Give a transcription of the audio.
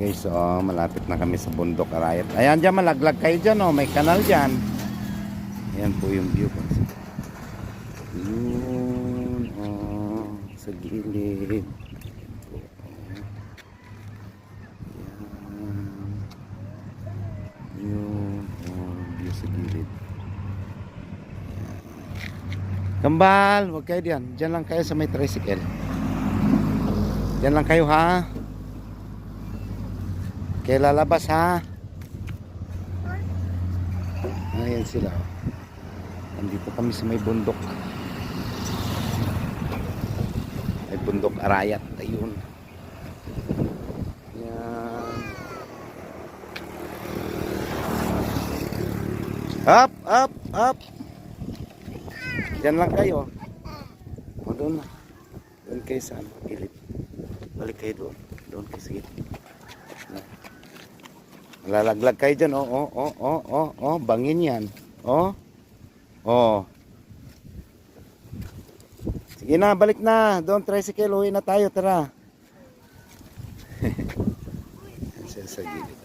guys, oh, malapit na kami sa bundok Arayat. Ayan dyan, malaglag kayo dyan, oh, may kanal dyan. Ayan po yung view ko. Yun, oh, sa gilid. Ayan. Yun, oh, view sa gilid. Ayan. Kambal, huwag kayo dyan. Dyan lang kayo sa may tricycle. Dyan lang kayo, ha? Kaya lalabas, ha? Ayan sila. Nandito kami sa may bundok. May bundok Arayat. Ayun. Ayan. Up, up, up. Diyan lang kayo. O doon na. Doon kayo sa gilid. Balik kayo doon. Doon kayo sa gilid. Malalaglag kayo dyan. Oh. Bangin yan. Oh. Sige na, balik na. Doon, tricycle. Uwi na tayo. Tara. Sa gilid.